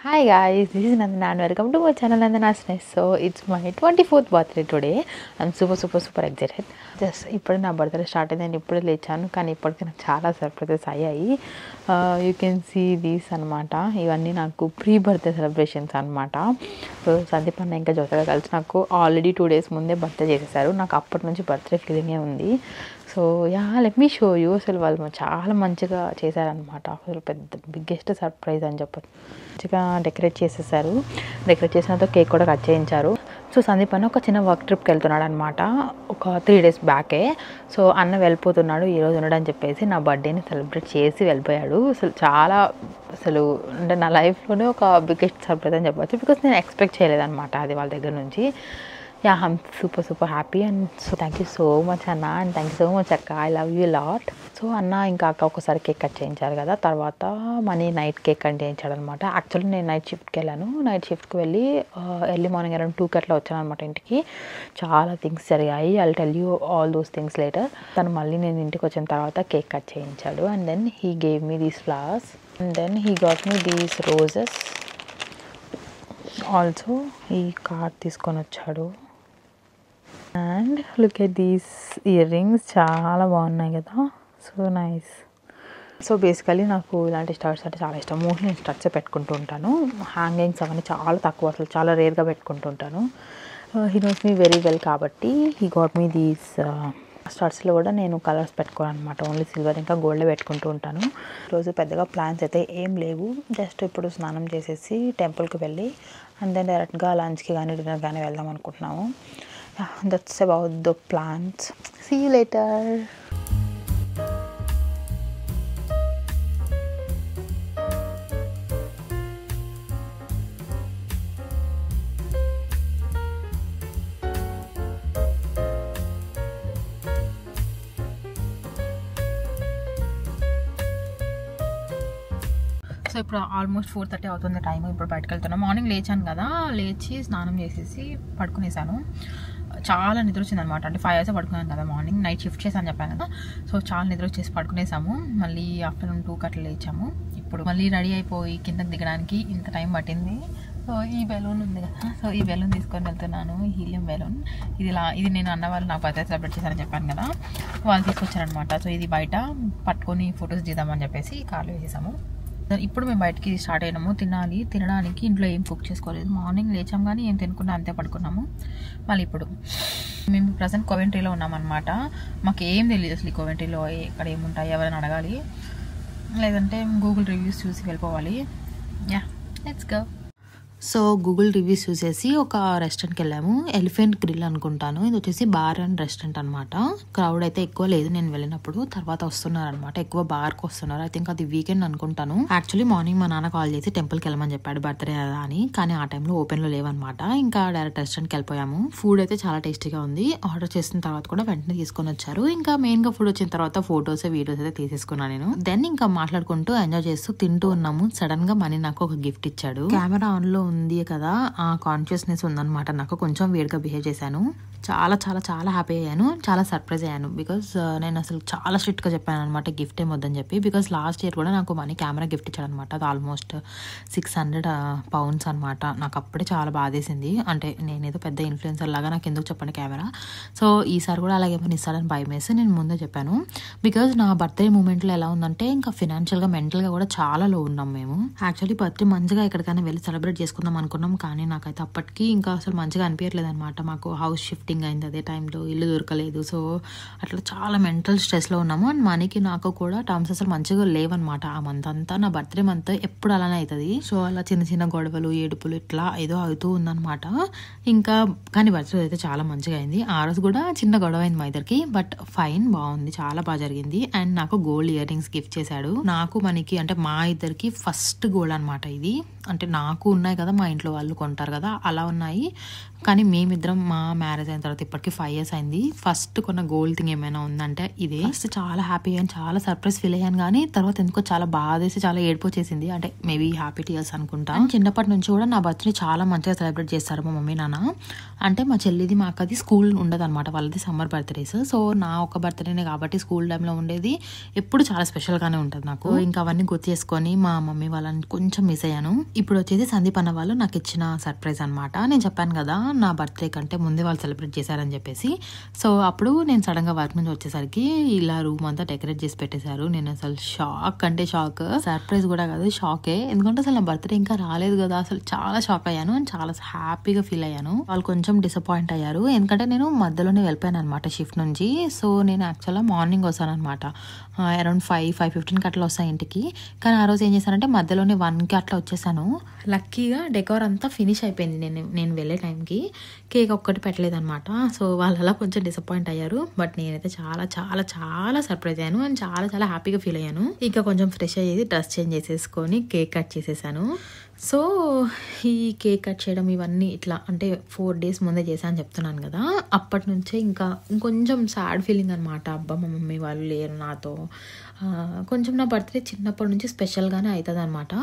Hi guys, this is Nandana and welcome to my channel Nandana's Nest. So it's my 24th birthday today. I'm super excited. Just ఇప్పుడు నా birthday start అయింది. నేను ఇప్పుడు లేచాను కానీ ఇప్పటికీ నాకు చాలా సర్ప్రైజెస్ అయ్యాయి. యూ కెన్ సీ దీస్ అనమాట. ఇవన్నీ నాకు ప్రీ బర్త్డే సెలబ్రేషన్స్ అనమాట. సో సందీప్ అన్న ఇంకా జ్యోతిగా కలిసి నాకు ఆల్రెడీ 2 days ముందే బర్త్డే చేసేసారు. నాకు అప్పటి నుంచి బర్త్డే ఫీలింగే ఉంది. So yeah let me show you. అసలు వాళ్ళు చాలా మంచిగా చేశారనమాట. అసలు పెద్ద బిగ్గెస్ట్ సర్ప్రైజ్ అని చెప్పచ్చు. మంచిగా డెకరేట్ చేసేసారు. డెకరేట్ చేసినంత కేక్ కూడా కట్ చేయించారు. సో సందీప్ అన్న ఒక చిన్న వర్క్ ట్రిప్కి వెళ్తున్నాడు అనమాట. ఒక 3 days బ్యాకే. సో అన్న వెళ్ళిపోతున్నాడు ఈరోజు ఉండడని చెప్పేసి నా బర్త్డేని సెలబ్రేట్ చేసి వెళ్ళిపోయాడు. అసలు అంటే నా లైఫ్లోనే ఒక బిగ్గెస్ట్ సర్ప్రైజ్ అని చెప్పచ్చు. బికాస్ నేను ఎక్స్పెక్ట్ చేయలేదన్నమాట అది వాళ్ళ దగ్గర నుంచి. Yeah I'm super happy and so thank you so much అన్న and thank you so much అక్క. I love you lot. So అన్న ఇంకా అక్క ఒకసారి కేక్ కట్ చేయించారు కదా, తర్వాత మనీ నైట్ కేక్ కట్ చేయించాడు అనమాట. యాక్చువల్లీ నేను నైట్ షిఫ్ట్కి వెళ్ళాను. నైట్ షిఫ్ట్కి వెళ్ళి ఎర్లీ మార్నింగ్ అరౌండ్ 2 అట్లా వచ్చాను అనమాట ఇంటికి. చాలా థింగ్స్ జరిగాయి. I tell you all those things later. తను మళ్ళీ నేను ఇంటికి వచ్చిన తర్వాత కేక్ కట్ చేయించాడు and then he gave me these flowers and then he got me these roses. Also ఈ కార్డ్ తీసుకొని వచ్చాడు. And look at these earrings, చాలా బాగున్నాయి కదా, సో నైస్. సో బేసికలీ నాకు ఇలాంటి స్టార్ట్స్ అంటే చాలా ఇష్టం. మోస్ట్లీ నేను స్టార్ట్సే పెట్టుకుంటూ ఉంటాను. హ్యాంగింగ్స్ అవన్నీ చాలా తక్కువ, అసలు చాలా రేర్గా పెట్టుకుంటూ ఉంటాను. He knows me very well కాబట్టి హీ గాట్ మీ దీస్ స్టార్ట్స్లో కూడా నేను కలర్స్ పెట్టుకోను అనమాట. ఓన్లీ సిల్వర్ ఇంకా గోల్డే పెట్టుకుంటూ ఉంటాను. రోజు పెద్దగా ప్లాన్స్ అయితే ఏం లేవు. జస్ట్ ఇప్పుడు స్నానం చేసేసి టెంపుల్కి వెళ్ళి అండ్ దెన్ డైరెక్ట్గా లంచ్కి కానీ డిన్నర్ కానీ వెళ్దాం అనుకుంటున్నాము. That's about the plans. See you later. So ఇప్పుడు ఆల్మోస్ట్ 4:30 అవుతుంది టైం. ఇప్పుడు బయటకు వెళ్తున్నాను. మార్నింగ్ లేచాను కదా, లేచి స్నానం చేసేసి పడుకునేసాను. చాలా నిద్ర వచ్చింది అనమాట. అంటే 5 hours పడుకున్నాను కదా మార్నింగ్. నైట్ షిఫ్ట్ చేశాను చెప్పాను కదా. సో చాలా నిద్ర వచ్చేసి పడుకునేసాము. మళ్ళీ ఆఫ్టర్నూన్ 2 అట్లా లేచాము. ఇప్పుడు మళ్ళీ రెడీ అయిపోయి కిందకి దిగడానికి ఇంత టైం పట్టింది. సో ఈ బెలూన్ ఉంది కదా, సో ఈ బెలూన్ తీసుకొని వెళ్తున్నాను. Helium balloon. ఇది నేను అన్న వాళ్ళు నాకు బర్త్డే సెలబ్రేట్ చేశారని చెప్పాను కదా, వాళ్ళు తీసుకొచ్చారనమాట. సో ఇది బయట పట్టుకొని ఫొటోస్ దిద్దామని చెప్పేసి కార్లో వేసేసాము. ఇప్పుడు మేము బయటికి స్టార్ట్ అయినాము. తినడానికి ఇంట్లో ఏం కుక్ చేసుకోలేదు. మార్నింగ్ లేచాం కానీ ఏం తినుకున్నా అంతే పడుకున్నాము. మళ్ళీ ఇప్పుడు మేము ప్రజెంట్ కోవెంట్రీలో ఉన్నామన్నమాట. మాకు ఏం తెలియదు అసలు ఈ కోవెంట్రీలో ఎక్కడ ఏముంటాయి, ఎవరైనా అడగాలి, లేదంటే గూగుల్ రివ్యూస్ చూసి వెళ్ళిపోవాలి. Yeah let's go. So Google reviews చూసేసి ఒక రెస్టారెంట్కి వెళ్ళాము. ఎలిఫెంట్ గ్రిల్ అనుకుంటాను. ఇది వచ్చేసి బార్ అండ్ రెస్టారెంట్ అనమాట. క్రౌడ్ అయితే ఎక్కువ లేదు నేను వెళ్ళినప్పుడు. తర్వాత వస్తున్నారు అనమాట, ఎక్కువ బార్కి వస్తున్నారు. ఐ థింక్ అది వీకెండ్ అనుకుంటాను. యాక్చువల్లీ మార్నింగ్ మా నాన్న కాల్ చేసి టెంపుల్కి వెళ్ళమని చెప్పాడు బర్త్డే కదా అని, కానీ ఆ టైంలో ఓపెన్లో లేవన్నమాట. ఇంకా డైరెక్ట్ రెస్టారెంట్కి వెళ్ళిపోయాము. ఫుడ్ అయితే చాలా టేస్టీగా ఉంది. ఆర్డర్ చేసిన తర్వాత కూడా వెంటనే తీసుకొని వచ్చారు. ఇంకా మెయిన్గా ఫుడ్ వచ్చిన తర్వాత ఫొటోస్ వీడియోస్ అయితే తీసేసుకున్నాను నేను. దెన్ ఇంకా మాట్లాడుకుంటూ ఎంజాయ్ చేస్తూ తింటూ ఉన్నాము. సడన్ గా మనీ నాకు ఒక గిఫ్ట్ ఇచ్చాడు. కెమెరా ఆన్ లో ఉంది కదా, ఆ కాన్షియస్నెస్ ఉందన్నమాట. నాకు కొంచెం వేడిగా బిహేవ్ చేశాను. చాలా హ్యాపీ అయ్యాను. చాలా సర్ప్రైజ్ అయ్యాను. బికాస్ నేను అసలు చాలా స్ట్రిక్ట్గా చెప్పాను అనమాట గిఫ్ట్ ఏమొద్దని చెప్పి. బికాస్ లాస్ట్ ఇయర్ కూడా నాకు మనీ కెమెరా గిఫ్ట్ ఇచ్చాడు అనమాట. అది ఆల్మోస్ట్ 600 pounds అనమాట. నాకు అప్పుడే చాలా బాధేసింది. అంటే నేనేదో పెద్ద ఇన్ఫ్లుయెన్సర్ లాగా నాకు ఎందుకు చెప్పండి కెమెరా. సో ఈసారి కూడా అలాగే ఏమైనా ఇస్తాడని భయం వేసి నేను ముందే చెప్పాను. బికాజ్ నా బర్త్డే మూమెంట్లో ఎలా ఉందంటే ఇంకా ఫినాన్షియల్గా మెంటల్గా కూడా చాలా లో ఉన్నాం మేము. యాక్చువల్లీ బర్త్డే మంచిగా ఎక్కడికైనా వెళ్ళి సెలబ్రేట్ చేసుకుందాం అనుకున్నాం, కానీ నాకైతే అప్పటికి ఇంకా అసలు మంచిగా అనిపించలేదు అనమాట. మాకు హౌస్ షిఫ్టింగ్ అయింది అదే టైంలో, ఇల్లు దొరకలేదు. సో అట్లా చాలా మెంటల్ స్ట్రెస్లో ఉన్నాము. అండ్ మనీకి నాకు కూడా టర్మ్స్ అసలు మంచిగా లేవన్నమాట. ఆ మంత్ అంతా నా బర్త్డే మంత్ ఎప్పుడు అలానే అవుతుంది. సో అలా చిన్న గొడవలు, ఏడుపులు ఇట్లా ఏదో అవుతూ ఉందన్నమాట. ఇంకా కానీ బర్త్డే అయితే చాలా మంచిగా అయింది. ఆ రోజు కూడా చిన్న గొడవ అయింది మా ఇద్దరికి, బట్ ఫైన్, బాగుంది, చాలా బాగా జరిగింది. అండ్ నాకు గోల్డ్ ఇయర్ రింగ్స్ గిఫ్ట్ చేశాడు. నాకు మనకి అంటే మా ఇద్దరికి ఫస్ట్ గోల్డ్ అనమాట ఇది. అంటే నాకు ఉన్నాయి కదా, మా ఇంట్లో వాళ్ళు కొంటారు కదా, అలా ఉన్నాయి. కానీ మేమిద్దరం మా మ్యారేజ్ అయిన తర్వాత ఇప్పటికి 5 years అయింది. ఫస్ట్ కొన్న గోల్డ్ థింగ్ ఏమైనా ఉందంటే ఇదే. ఫస్ట్ చాలా హ్యాపీ అయ్యాను, చాలా సర్ప్రైజ్ ఫీల్ అయ్యాను. కానీ తర్వాత ఎందుకో చాలా బాధేసి చాలా ఏడుపు వచ్చేసింది. అంటే మేబీ హ్యాపీ టీయర్స్ అనుకుంటా. చిన్నప్పటి నుంచి కూడా నా బర్త్డే చాలా మంచిగా సెలబ్రేట్ చేస్తారు మా మమ్మీ నాన్న. అంటే మా చెల్లిది మా అక్కది స్కూల్ ఉండదు అనమాట, వాళ్ళది సమ్మర్ బర్త్డేస్. సో నా ఒక బర్త్డేనే కాబట్టి స్కూల్ టైంలో ఉండేది ఎప్పుడు చాలా స్పెషల్గానే ఉంటుంది నాకు. ఇంకా అవన్నీ గుర్తు చేసుకొని మా మమ్మీ వాళ్ళని కొంచెం మిస్ అయ్యాను. ఇప్పుడు వచ్చేసి సందీప్ అన్న వాళ్ళు నాకు ఇచ్చిన సర్ప్రైజ్ అనమాట. నేను చెప్పాను కదా నా బర్త్డే కంటే ముందే వాళ్ళు సెలబ్రేట్ చేశారని చెప్పేసి. సో అప్పుడు నేను సడన్గా వర్క్ నుంచి వచ్చేసరికి ఇలా రూమ్ అంతా డెకరేట్ చేసి పెట్టేశారు. నేను అసలు షాక్ అంటే షాక్, సర్ప్రైజ్ కూడా కాదు షాకే. ఎందుకంటే అసలు నా బర్త్డే ఇంకా రాలేదు కదా, అసలు చాలా షాక్ అయ్యాను అండ్ చాలా హ్యాపీగా ఫీల్ అయ్యాను. వాళ్ళు కొంచెం డిసప్పాయింట్ అయ్యారు ఎందుకంటే నేను మధ్యలోనే వెళ్ళిపోయాను అనమాట షిఫ్ట్ నుంచి. సో నేను యాక్చువల్గా మార్నింగ్ వస్తాను అనమాట, అరౌండ్ 5:15కి అట్లా వస్తాను ఇంటికి. కానీ ఆ రోజు ఏం చేశానంటే మధ్యలోనే 1కి అట్లా వచ్చేసాను. లక్కీగా డెకోర్ అంతా ఫినిష్ అయిపోయింది నేను వెళ్ళే టైంకి. కేక్ ఒక్కటి పెట్టలేదు అనమాట. సో వాళ్ళు అలా కొంచెం డిసప్పాయింట్ అయ్యారు. బట్ నేనైతే చాలా చాలా చాలా సర్ప్రైజ్ అయ్యాను అండ్ చాలా చాలా హ్యాపీగా ఫీల్ అయ్యాను. ఇంకా కొంచెం ఫ్రెష్ అయ్యేది, డ్రెస్ చేంజ్ చేసేసుకొని కేక్ కట్ చేసేసాను. సో ఈ కేక్ కట్ చేయడం ఇవన్నీ ఇట్లా అంటే 4 days ముందే చేశాను చెప్తున్నాను కదా. అప్పటి నుంచే ఇంకా ఇంకొంచెం సాడ్ ఫీలింగ్ అనమాట. అబ్బా మా మమ్మీ వాళ్ళు లేరు నాతో. కొంచెం నా బర్త్డే చిన్నప్పటి నుంచి స్పెషల్గానే అవుతుంది అనమాట.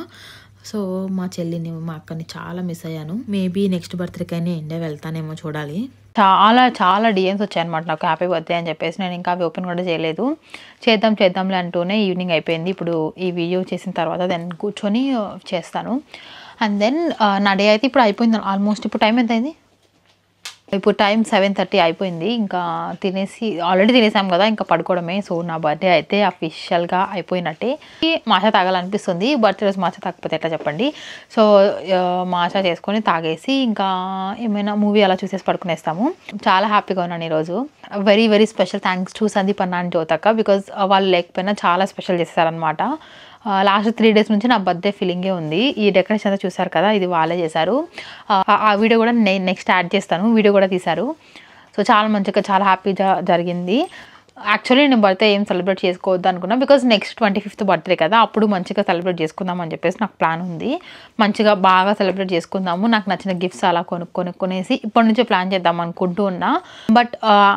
సో మా చెల్లిని మా అక్కని చాలా మిస్ అయ్యాను. మేబీ నెక్స్ట్ బర్త్డేకైనా ఇండియా వెళ్తానేమో చూడాలి. చాలా చాలా డిఎమ్స్ వచ్చాయన్నమాట నాకు హ్యాపీ బర్త్డే అని చెప్పేసి. నేను ఇంకా అవి ఓపెన్ కూడా చేయలేదు. చేద్దాంలే అంటూనే ఈవినింగ్ అయిపోయింది. ఇప్పుడు ఈ వీడియో చేసిన తర్వాత దాన్ని కూర్చొని చేస్తాను. అండ్ దెన్ నా డే అయితే ఇప్పుడు అయిపోయింది ఆల్మోస్ట్. ఇప్పుడు టైం ఎంత అయింది? ఇప్పుడు టైం 7:30 అయిపోయింది. ఇంకా ఆల్రెడీ తినేసాం కదా, ఇంకా పడుకోవడమే. సో నా బర్త్డే అయితే అఫీషియల్గా అయిపోయినట్టే. మాచా తాగాలనిపిస్తుంది. బర్త్డే రోజు మాచా తాగకపోతే ఎట్లా చెప్పండి. సో మాచా చేసుకొని తాగేసి ఇంకా ఏమైనా మూవీ అలా చూసేసి పడుకునేస్తాము. చాలా హ్యాపీగా ఉన్నాను ఈరోజు. Very very special thanks to Sandeep అన్న అండ్ జ్యోతక్క, బికాజ్ వాళ్ళు లేకపోయినా చాలా స్పెషల్ చేశారనమాట. లాస్ట్ 3 days నుంచి నా బర్త్డే ఫీలింగే ఉంది. ఈ డెకరేషన్ అంతా చూసారు కదా, ఇది వాళ్ళే చేశారు. ఆ వీడియో కూడా నేను నెక్స్ట్ యాడ్ చేస్తాను. వీడియో కూడా తీశారు. సో చాలా మంచిగా చాలా హ్యాపీగా జరిగింది. యాక్చువల్లీ నేను బర్త్డే ఏం సెలబ్రేట్ చేసుకోవద్దు అనుకున్నా, బికాజ్ నెక్స్ట్ 25th బర్త్డే కదా, అప్పుడు మంచిగా సెలబ్రేట్ చేసుకుందాం అని చెప్పేసి నాకు ప్లాన్ ఉంది. మంచిగా బాగా సెలబ్రేట్ చేసుకుందాము, నాకు నచ్చిన గిఫ్ట్స్ అలా కొనేసి ఇప్పటి నుంచే ప్లాన్ చేద్దాం అనుకుంటూ ఉన్నా. బట్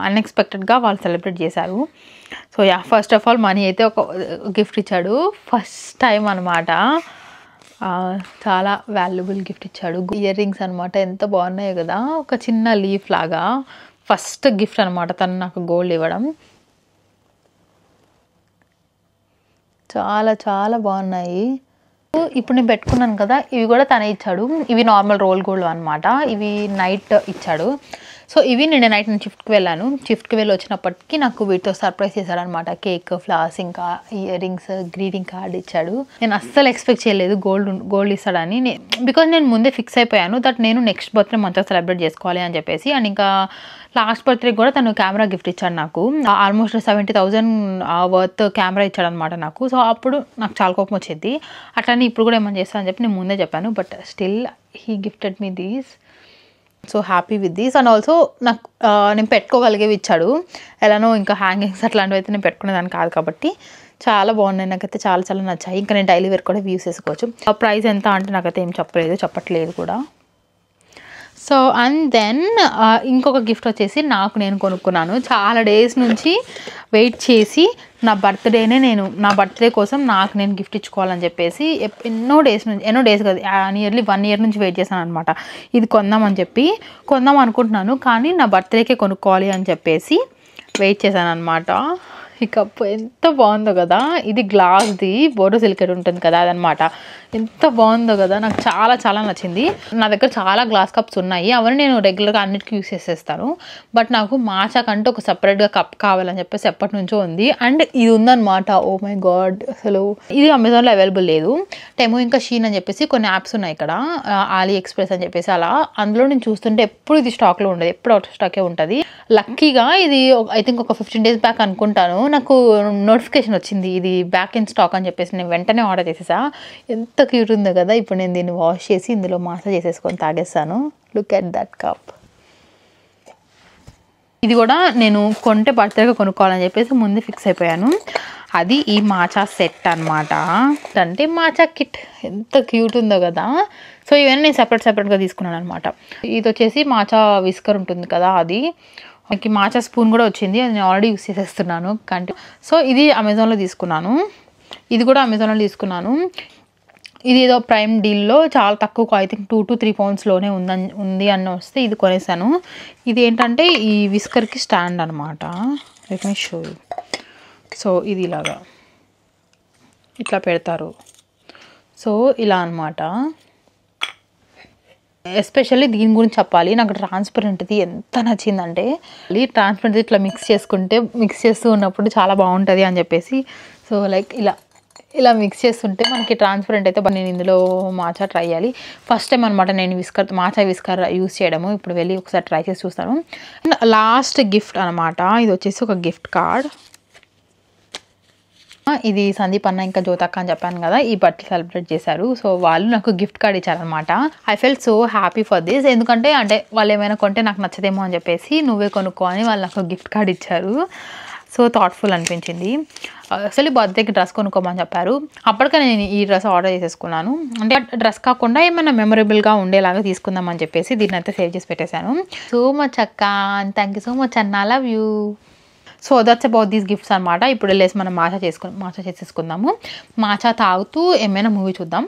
అన్ఎక్స్పెక్టెడ్గా వాళ్ళు సెలబ్రేట్ చేశారు. So yeah, first of all money అయితే ఒక గిఫ్ట్ ఇచ్చాడు. ఫస్ట్ టైం అనమాట. చాలా వాల్యుబుల్ గిఫ్ట్ ఇచ్చాడు. ఇయర్ రింగ్స్ అనమాట, ఎంత బాగున్నాయో కదా, ఒక చిన్న లీఫ్ లాగా. ఫస్ట్ గిఫ్ట్ అనమాట తను నాకు గోల్డ్ ఇవ్వడం. చాలా చాలా బాగున్నాయి. ఇప్పుడు నేను పెట్టుకున్నాను కదా, ఇవి కూడా తనే ఇచ్చాడు. ఇవి నార్మల్ రోల్ గోల్డ్ అనమాట. ఇవి నైట్ ఇచ్చాడు. సో ఇవి నేను నైట్ నేను షిఫ్ట్కి వెళ్ళాను. షిఫ్ట్కి వెళ్ళి వచ్చినప్పటికీ నాకు వీటితో సర్ప్రైజ్ చేశాడనమాట. కేక్, ఫ్లవర్స్, ఇంకా ఇయర్ రింగ్స్, గ్రీటింగ్ కార్డ్ ఇచ్చాడు. నేను అస్సలు ఎక్స్పెక్ట్ చేయలేదు గోల్డ్ ఇస్తాడని. బికాజ్ నేను ముందే ఫిక్స్ అయిపోయాను దట్ నేను నెక్స్ట్ బర్త్డే మంచిగా సెలబ్రేట్ చేసుకోవాలి అని చెప్పేసి. అండ్ ఇంకా లాస్ట్ బర్త్డేకి కూడా తను కెమెరా గిఫ్ట్ ఇచ్చాడు నాకు. ఆల్మోస్ట్ 70,000 వర్త్ కెమెరా ఇచ్చాడు అనమాట నాకు. సో అప్పుడు నాకు చాలా కోపం వచ్చేది. అట్లనే ఇప్పుడు కూడా ఏమైనా చేస్తాను అని చెప్పి నేను ముందే చెప్పాను. But still he gifted me these. So happy with these. And also నాకు నేను పెట్టుకోగలిగేవి ఇచ్చాడు. ఎలానో ఇంకా హ్యాంగింగ్స్ అట్లాంటివి అయితే నేను పెట్టుకునేదాన్ని కాదు కాబట్టి చాలా బాగున్నాయి. నాకైతే చాలా చాలా నచ్చాయి. ఇంకా నేను డైలీ వేర్ కూడా యూస్ చేసుకోవచ్చు. ఆ ప్రైస్ ఎంత అంటే నాకైతే ఏం చెప్పట్లేదు కూడా. సో అండ్ దెన్ ఇంకొక గిఫ్ట్ వచ్చేసి నాకు నేను కొనుక్కున్నాను. చాలా డేస్ నుంచి వెయిట్ చేసి నా బర్త్డే కోసం నాకు నేను గిఫ్ట్ ఇచ్చుకోవాలని చెప్పేసి ఎన్నో డేస్ కాదు, నియర్లీ 1 year నుంచి వెయిట్ చేశాను అనమాట. ఇది కొందాం అనుకుంటున్నాను, కానీ నా బర్త్డేకే కొనుక్కోవాలి అని చెప్పేసి వెయిట్ చేశాను అనమాట. ఈ కప్పు ఎంత బాగుందో కదా, ఇది గ్లాస్ది బోరోసిలికేట్ ఉంటుంది కదా అదనమాట. ఎంత బాగుందో కదా, నాకు చాలా చాలా నచ్చింది. నా దగ్గర చాలా గ్లాస్ కప్స్ ఉన్నాయి, అవన్నీ నేను రెగ్యులర్గా అన్నిటికీ యూస్ చేసేస్తాను. బట్ నాకు మాచా కంటే ఒక సపరేట్గా కప్ కావాలని చెప్పేసి ఎప్పటి నుంచో ఉంది. అండ్ ఇది ఉందన్నమాట. ఓ మై గాడ్, అసలు ఇది అమెజాన్లో అవైలబుల్ లేదు. టెమో ఇంకా షీన్ అని చెప్పేసి కొన్ని యాప్స్ ఉన్నాయి ఇక్కడ, ఆలీ ఎక్స్ప్రెస్ అని చెప్పేసి అలా. అందులో నేను చూస్తుంటే ఎప్పుడు ఇది స్టాక్లో ఉండదు, ఎప్పుడు అవుట్ స్టాకే ఉంటుంది. లక్కీగా ఇది ఐ థింక్ ఒక 15 days బ్యాక్ అనుకుంటాను నాకు నోటిఫికేషన్ వచ్చింది ఇది బ్యాక్ ఇన్ స్టాక్ అని చెప్పేసి. నేను వెంటనే ఆర్డర్ చేసేసా. ఎంత క్యూట్ ఉందో కదా. ఇప్పుడు నేను దీన్ని వాష్ చేసి ఇందులో మాసాజ్ చేసేసుకొని తాగేస్తాను. Look at that cup. ఇది కూడా నేను కొంటే బర్త్డేగా కొనుక్కోవాలని చెప్పేసి ముందే ఫిక్స్ అయిపోయాను. అది ఈ మాచా సెట్ అనమాట. అంటే మాచా కిట్ ఎంత క్యూట్ ఉందో కదా. సో ఇవన్నీ నేను సెపరేట్గా తీసుకున్నాను అనమాట. ఇది వచ్చేసి మాచా విస్కర్ ఉంటుంది కదా, అది. నాకు మాచా స్పూన్ కూడా వచ్చింది, అది నేను ఆల్రెడీ యూస్ చేసేస్తున్నాను. సో ఇది అమెజాన్లో తీసుకున్నాను. ఇది కూడా అమెజాన్లో తీసుకున్నాను. ఇది ఏదో ప్రైమ్ డీల్లో చాలా తక్కువ, ఐ థింక్ 2 to 3 poundsలోనే ఉంది అని వస్తే ఇది కొనేసాను. ఇది ఏంటంటే ఈ విస్కర్కి స్టాండ్ అనమాట. Let me show you. So ఇది ఇట్లా పెడతారు. సో ఇలా అనమాట. ఎస్పెషల్లీ దీని గురించి చెప్పాలి, నాకు ట్రాన్స్పరెంట్ది ఎంత నచ్చిందంటే, ట్రాన్స్పరెంట్ ఇట్లా మిక్స్ చేస్తూ ఉన్నప్పుడు చాలా బాగుంటుంది అని చెప్పేసి, సో లైక్ ఇలా మిక్స్ చేస్తుంటే మనకి ట్రాన్స్పరెంట్ అయితే నేను ఇందులో మాచా ట్రై చేయాలి. ఫస్ట్ టైం అనమాట నేను మాచా విస్కర్ యూస్ చేయడము. ఇప్పుడు వెళ్ళి ఒకసారి ట్రై చేసి చూస్తాను. లాస్ట్ గిఫ్ట్ అనమాట, ఇది వచ్చేసి ఒక గిఫ్ట్ కార్డ్. ఇది సందీప్ అన్న ఇంకా జ్యోతక్క అని చెప్పాను కదా, ఈ బర్త్డే సెలబ్రేట్ చేశారు. సో వాళ్ళు నాకు గిఫ్ట్ కార్డ్ ఇచ్చారనమాట. I felt so happy for this. ఎందుకంటే వాళ్ళు ఏమైనా కొంటే నాకు నచ్చదేమో అని చెప్పేసి నువ్వే కొనుక్కో అని వాళ్ళు నాకు గిఫ్ట్ కార్డ్ ఇచ్చారు. సో థాట్ఫుల్ అనిపించింది. అసలు బర్త్డేకి డ్రెస్ కొనుక్కోమని చెప్పారు. అప్పటికే నేను ఈ డ్రెస్ ఆర్డర్ చేసేసుకున్నాను. అంటే డ్రెస్ కాకుండా ఏమైనా మెమరబుల్గా ఉండేలాగా తీసుకుందామని చెప్పేసి దీన్ని అయితే సేవ్ చేసి పెట్టేశాను. సో మచ్ అక్క, థ్యాంక్ యూ సో మచ్ అన్న, love you. So that's about these gifts అనమాట. ఇప్పుడు వెళ్ళేసి మనం మాచా చేసేసుకుందాము. మాచా తాగుతూ ఏమైనా మూవీ చూద్దాం.